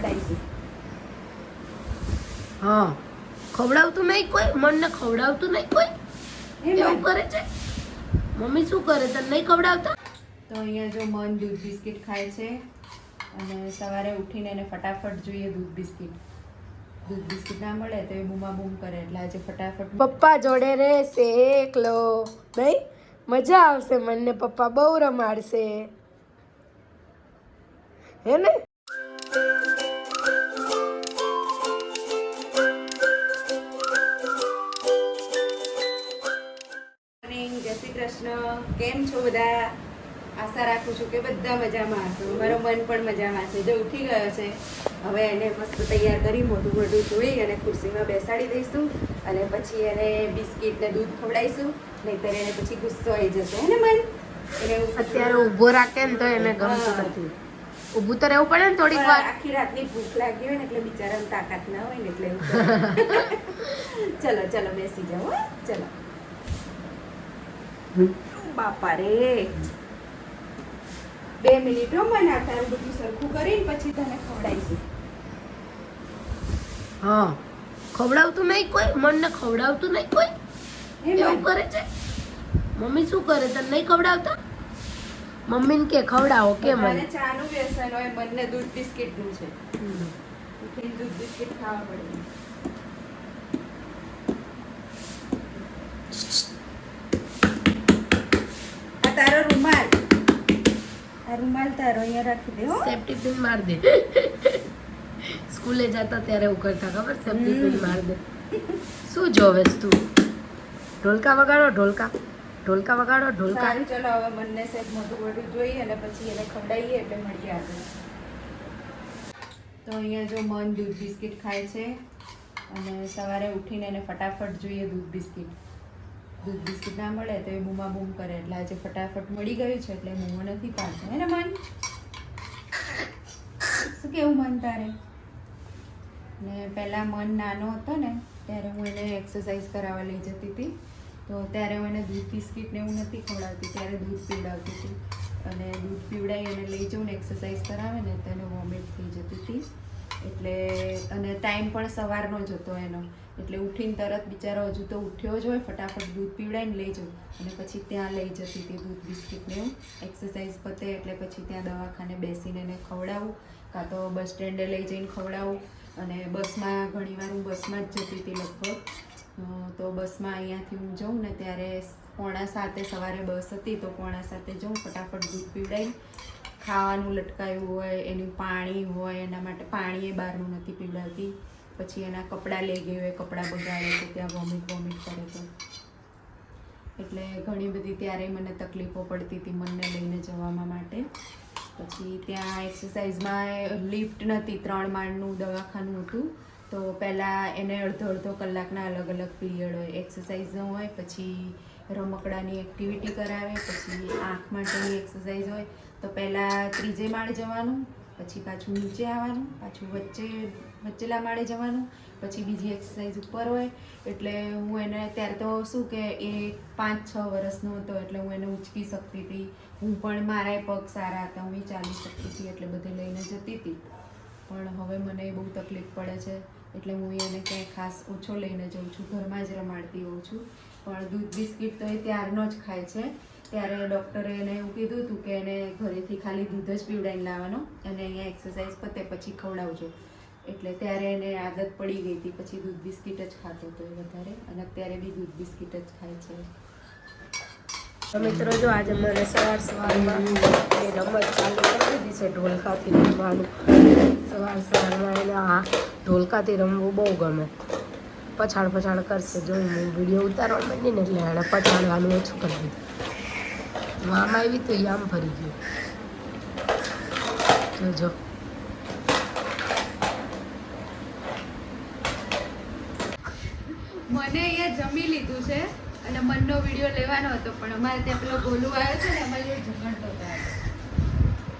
ખવડાવીશું. હા, ખવડાવતું નહીં કોઈ, મનને ખવડાવતું નહીં કોઈ, એવું કરે છે. મમ્મી શું કરે, તને નહીં ખવડાવતા? તો અહીંયા જો મન દૂધ બિસ્કિટ ખાય છે અને સવારે ઉઠીને એને ફટાફટ જોઈએ દૂધ બિસ્કિટ. દૂધ બિસ્કિટ ના મળે તો એ બૂમા બૂમ કરે, એટલે આજે ફટાફટ પપ્પા જોડે રહેશે એકલો નહીં, મજા આવશે. મને પપ્પા બહુ રમાડશે, હે ને? જય શ્રી કૃષ્ણ. કેમ છો બધા? આશા રાખું છું કે બધા મજામાં હશો. મારો મન પણ મજામાં છે. જો ઉઠી ગયો છે, હવે એને મસ્ત તૈયાર કરી મોઢું મોઢું ધોઈ અને ખુરશીમાં બેસાડી દઈશું અને પછી એને બિસ્કિટ ને દૂધ ખવડાવીશું, નહીંતર એને પછી ગુસ્સો આવી જશે, હે ને મન? એને અત્યારે ઊભો રાખે ને તો એને ગમતું નથી. ઊભું તો રહેવું પડે ને થોડીક વાર. આખી રાતની ભૂખ લાગી હોય ને એટલે બિચારાને તાકાત ના હોય ને એટલે એવું કરે. ચલો ચલો બેસી જાઓ, હો ચલો. બાપા રે, 2 મિનિટ હો મને, તારું બધું સરખું કરીને પછી તને ખવડાવીશું. હા, ખવડાવતું નહીં કોઈ, મનને ખવડાવતું નહીં કોઈ, એવું કરે છે. મમ્મી શું કરે, તને નહીં ખવડાવતા? મમ્મીને કે ખવડાવો, કે મને ચાનું વ્યસન હોય, મને દૂધ બિસ્કિટ નું છે. ઉઠીને દૂધ બિસ્કિટ ખાવા પડે. આ તારો રૂમાલ, આ રૂમાલ તારો અહીંયા રાખી દે, હો. સેફ્ટી પિન માર દે. સ્કૂલે જતા ત્યારે એવું કરતા, ખબર? સેફ્ટી પિન માર દે. શું જોવેસ તું? ઢોલકા વગાડો, ઢોલકા ઢોલકા વગાડો, ઢોલકા. સારું, ચલો હવે મને સેજ મોઢું મોઢું જોઈએ અને પછી એને ખવડાવીએ એટલે મળીએ આગળ. તો અહીંયા જો મન દૂધ બિસ્કિટ ખાય છે અને સવારે ઉઠીને એને ફટાફટ જોઈએ દૂધ બિસ્કિટ. દૂધ બિસ્કિટ ના મળે તો એ બૂમા બૂમ કરે, એટલે આજે ફટાફટ મળી ગયું છે એટલે મોં નથી પાડતો, હે ને મન? શું કેવું મન તારે? ને પહેલાં મન નાનો હતો ને ત્યારે હું એને એક્સરસાઇઝ કરાવવા લઈ જતી હતી, તો ત્યારે હું એને દૂધ બિસ્કિટ ને એવું નથી ખવડાવતી, ત્યારે દૂધ પીવડાવતી હતી. અને દૂધ પીવડાવી અને લઈ જાઉં ને એક્સરસાઇઝ કરાવે ને તો એને વોમિટ થઈ જતી હતી. એટલે અને ટાઈમ પણ સવારનો જ હતો એનો, એટલે ઉઠીને તરત બિચારો હજુ તો ઉઠ્યો જ હોય, ફટાફટ દૂધ પીવડાવીને લઈ જાઉં અને પછી ત્યાં લઈ જતી હતી દૂધ બિસ્કિટને એવું. એક્સરસાઇઝ પતે એટલે પછી ત્યાં દવાખાને બેસીને એને ખવડાવું, કાં તો બસ સ્ટેન્ડે લઈ જઈને ખવડાવું. અને બસમાં ઘણીવાર હું બસમાં જ જતી હતી લગભગ, તો બસમાં અહીંયાથી હું જાઉં ને ત્યારે 6:45 સવારે બસ હતી, તો 6:45 જાઉં, ફટાફટ દૂધ પીવડાવી, ખાવાનું લટકાયું હોય, એનું પાણી હોય, એના માટે પાણી એ બહારનું નથી પીવડાવતી. પછી એના કપડાં લઈ ગઈ હોય, કપડાં બગાડે તો ત્યાં વોમિટ કરે તો, એટલે ઘણી બધી ત્યારે મને તકલીફો પડતી હતી મનને લઈને જવામાં માટે. પછી ત્યાં એક્સરસાઇઝમાં લિફ્ટ નથી, 3 માળનું દવાખાનું હતું, તો પહેલાં એને અડધો કલાકના અલગ અલગ પીરિયડ હોય. એક્સરસાઇઝનો હોય, પછી રમકડાની એક્ટિવિટી કરાવે, પછી આંખ માટેની એક્સરસાઇઝ હોય. તો પહેલાં 3જે માળે જવાનું, પછી પાછું નીચે આવવાનું, પાછું વચ્ચેલા માળે જવાનું, પછી બીજી એક્સરસાઇઝ ઉપર હોય. એટલે હું એને ત્યારે તો શું કે એ 5-6 વર્ષનો હતો, એટલે હું એને ઉંચકી શકતી હતી. હું પણ, મારાય પગ સારા હતા, હું ચાલી શકતી હતી, એટલે બધે લઈને જતી હતી. પણ હવે મને બહુ તકલીફ પડે છે, એટલે હું એને ક્યાંય ખાસ ઓછો લઈને જાઉં છું, ઘરમાં જ રમાડતી હોઉં છું. પણ દૂધ બિસ્કિટ તો એ ત્યારનો જ ખાય છે. ત્યારે ડૉક્ટરે એને એવું કીધું હતું કે એને ઘરેથી ખાલી દૂધ જ પીવડાવીને લાવવાનો અને અહીંયા એક્સરસાઇઝ પતે પછી ખવડાવજો. એટલે ત્યારે એને આદત પડી ગઈ હતી, પછી દૂધ બિસ્કિટ જ ખાતો હતો એ વધારે, અને અત્યારે બી દૂધ બિસ્કિટ જ ખાય છે. તો મિત્રો જો આજે મને સવારમાં એ રમત ચાલુ કરી દીધી છે, ઢોલકાથી રમવાનું. સવારમાં એને આ ઢોલકાથી રમવું બહુ ગમે. પછાડ કરશે, જો હું વિડીયો ઉતારવા માંડી ને એટલે એણે પછાડવાનું ઓછું કરી દીધું. આમ આવી તો આમ ફરી ગયું, જોજો. મને અહીંયા જમી લીધું છે અને મનનો વિડીયો લેવાનો હતો, પણ અમારે ત્યાં પેલો ગોલુ આવ્યો છે ને, અમારી જોડે ઝઘડતો હતો.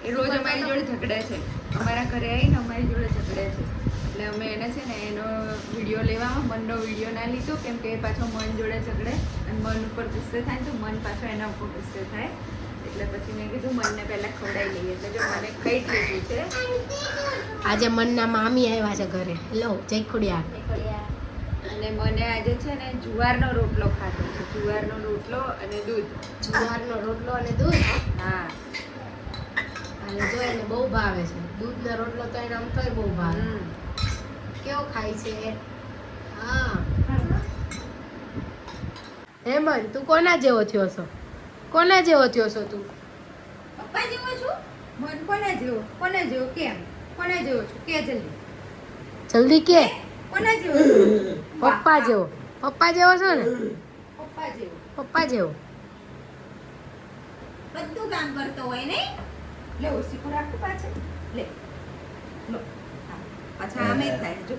એ રોજ અમારી જોડે ઝઘડે છે, અમારા ઘરે આવીને અમારી જોડે ઝઘડે છે. એટલે અમે એને છે ને એનો વિડીયો લેવામાં મનનો વિડીયો ના લીધો, કેમ કે એ પાછો મન જોડે ઝઘડે અને મન ઉપર ગુસ્સે થાય તો મન પાછો એના ઉપર ગુસ્સે થાય. એટલે પછી મેં કીધું મનને પહેલા ખવડાવી લઈએ. એટલે જો મને ખાઈ જ લીધું છે. આજે મનના મામી આવ્યા છે ઘરે. લો જય ખોડિયાર. અને મને આજે છે ને જુવારનો રોટલો ખાધો છે. જુવારનો રોટલો અને દૂધ. જુવારનો રોટલો અને દૂધ. હા. અને જો એને બહુ ભાવે છે દૂધનો રોટલો, તો એને આમ તોય બહુ ભાવે. કેવો ખાય છે? હા. હેમંત, તું કોના જેવો થયો છો? કોના જેવો થયો છો તું? પપ્પા જેવો છું? મન કોના જેવો? કોના જેવો કેમ? કોના જેવો છું? કે જલ્દી. જલ્દી કે. કોના જેવો છું? પપ્પા જેવો. પપ્પા જેવો છો ને? પપ્પા જેવો. પપ્પા જેવો. બધું કામ કરતો હોય નહીં? લે ઓસીકો રાખો પાછળ. લે. લો. હા. પાછા આમે જ થાય જો.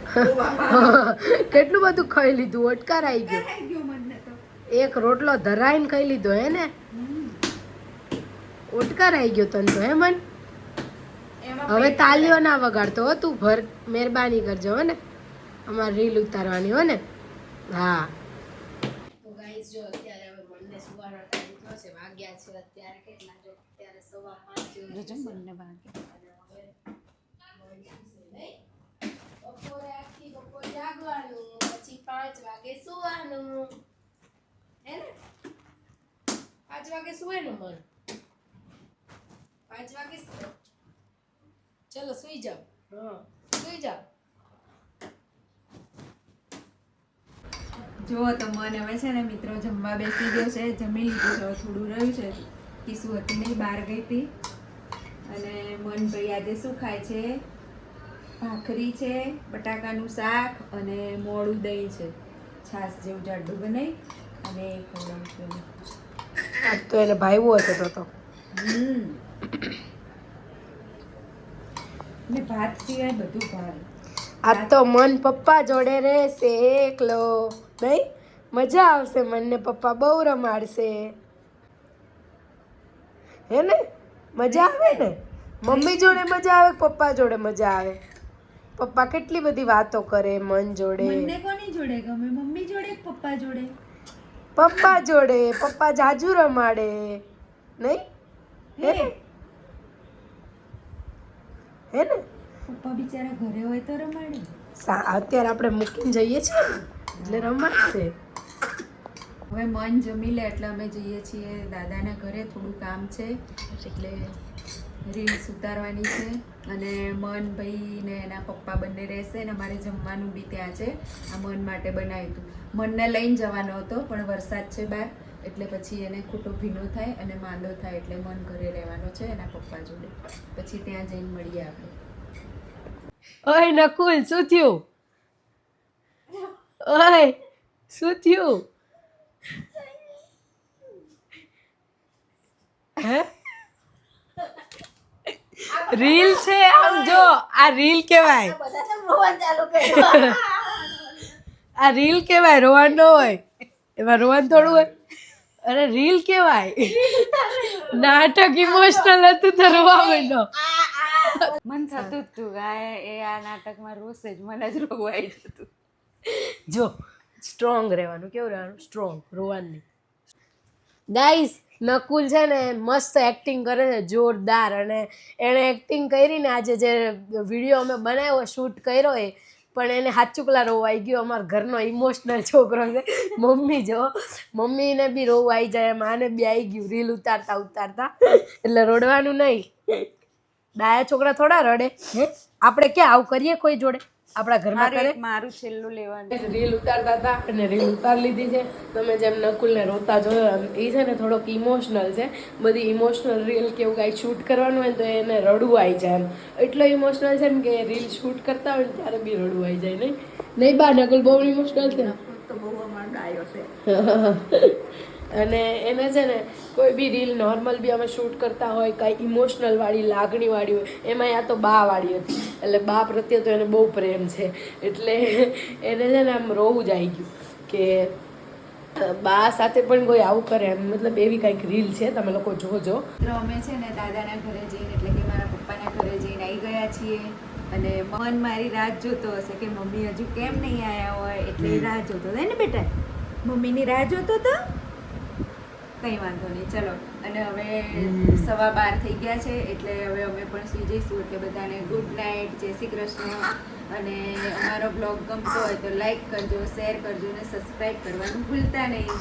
કેટલું બધું ખાઈ લીધું, ઓટકાર આવી ગયો. કરાઈ ગયો મને તો. એક રોટલો ધરાઈને ખાઈ લીધો હે ને? ઓટકાર આવી ગયો તને તો હે મન? હવે તાલીઓ ના વગાડતો હો તું. મહેરબાની કરજો હો ને, અમારે રીલ ઉતારવાની હો ને. હા. તો ગાઈસ જો અત્યારે હવે મનને સુવાનો ટાઈમ થયો છે. વાગ્યા છે અત્યારે કેટલા? જો અત્યારે 5:15 જોજો મને વાગે. બપોરે આખી બપોર જાગવાનું, પછી 5 વાગે સુવાનું હે ને? 5 વાગે સુવાનું મન. 5 વાગે ચલો સુઈ જાઓ. હા સુઈ જાઓ. જો તો મન હવે છે ને મિત્રો જમવા બેસી ગયો છે. જમી લીધું છે. હવે થોડું રહ્યું છે. કિસુ હતી નહીં, બહાર ગઈ હતી. અને મન ભાઈ આજે શું ખાય છે? ભાખરી છે, બટાકાનું શાક અને મોળું દહીં છે. છાશ જેવું જાડું બનાવી અને એ ખવડાવું છું. આજ તો એને ભાઈવો હતો તો. ને ભાત સિવાય બધું ભાવે. આજ તો મન પપ્પા જોડે રહેશે એકલો. નહીં મજા આવશે. મનને પપ્પા બહુ રમાડશે હે ને? મજા આવે ને? મમ્મી જોડે મજા આવે, પપ્પા જોડે મજા આવે. પપ્પા કેટલી બધી વાતો કરે મન જોડે. મને કોની જોડે ગમે? મમ્મી જોડે કે પપ્પા જોડે? પપ્પા જોડે. પપ્પા જાજુ રમાડે નહીં હે ને? હે ને? પપ્પા બિચારા ઘરે હોય તો રમાડે. અત્યારે આપણે મૂકીને જઈએ છીએ એટલે રમાડશે. હવે મન જમી લે એટલે અમે જઈએ છીએ દાદાના ઘરે. થોડું કામ છે એટલે રીલ્સ ઉતારવાની છે. અને મન ભાઈ ને એના પપ્પા બંને રહેશે ને અમારે જમવાનું બી ત્યાં છે. આ મન માટે બનાવ્યું હતું. મનને લઈને જવાનો હતો પણ વરસાદ છે બહાર, એટલે પછી એને ખોટો ભીનો થાય અને માંદો થાય, એટલે મન ઘરે રહેવાનો છે એના પપ્પા જોડે. પછી ત્યાં જઈને મળીએ આપણે. ઓય નકુલ, શું થયું? ઓય શું થયું? હે? રીલ છે આમ જો. આ રીલ કહેવાય. આ રીલ કહેવાય, રોવાનું ન હોય. એમાં રોવાનું થોડું હોય. અરે રીલ કહેવાય. નાટક ઇમોશનલ હતું તો રોવા માંડ્યો. મન થતું જ તું આ નાટકમાં રોશે જ, મને જ રોવું આવી જતું. જો સ્ટ્રોંગ રહેવાનું. કેવું રહેવાનું? સ્ટ્રોંગ, રોવાનું નહીં. ગાઈસ નકુલ છે ને મસ્ત એક્ટિંગ કરે છે, જોરદાર. અને એણે એક્ટિંગ કરી ને આજે જે વિડીયો અમે બનાવ્યો, શૂટ કર્યો એ, પણ એને સાચું પેલા રોવા આવી ગયો. અમારા ઘરનો ઇમોશનલ છોકરો છે. મમ્મી જો, મમ્મીને બી રોવા આવી જાય, માને બી આવી ગયું રીલ ઉતારતા ઉતારતા. એટલે રોડવાનું નહીં. ડાયા છોકરા થોડા રડે હે? આપણે ક્યાં આવું કરીએ કોઈ જોડે? આપણા ઘરમાં કરે. મારું છેલ્લું લેવાનું. રીલ ઉતારતા હતા અને રીલ ઉતારી લીધી છે. તમે જેમ નકુલને રોતા જોયો, એ છે ને થોડોક ઇમોશનલ છે. બધી ઇમોશનલ રીલ કેવું કાંઈ શૂટ કરવાનું હોય તો એને રડવું આવી જાય. એમ એટલો ઇમોશનલ છે ને કે રીલ શૂટ કરતા હોય ને ત્યારે બી રડવું આવી જાય. નહીં બા? નકુલ બહુ ઇમોશનલ છે. તો બહુ અમારો ડાયો છે. અને એને છે ને કોઈ બી રીલ નોર્મલ બી અમે શૂટ કરતા હોય, કાંઈ ઇમોશનલ વાળી, લાગણી વાળી હોય, એમાં આ તો બા વાળી હતી. એટલે બા પ્રત્યે તો એને બહુ પ્રેમ છે. એટલે એને છે ને આમ રોવું જ આવી ગયું કે બા સાથે પણ કોઈ આવું કરે એમ. મતલબ એવી કાંઈક રીલ છે, તમે લોકો જોજો. અમે છે ને દાદાના ઘરે જઈને, એટલે કે મારા પપ્પાના ઘરે જઈને આવી ગયા છીએ. અને મન મારી રાહ જોતો હશે કે મમ્મી હજુ કેમ નહીં આવ્યા હોય, એટલે રાહ જોતો હતો ને બેટા? મમ્મીની રાહ જોતો હતો કંઈ વાંધો નહીં, ચલો. અને હવે 12:15 થઈ ગયા છે, એટલે હવે અમે પણ સુઈ જઈશું. એટલે બધાને ગુડ નાઇટ, જય શ્રી કૃષ્ણ. અને અમારો બ્લોગ ગમતો હોય તો લાઈક કરજો, શેર કરજો અને સબસ્ક્રાઈબ કરવાનું ભૂલતા નહીં.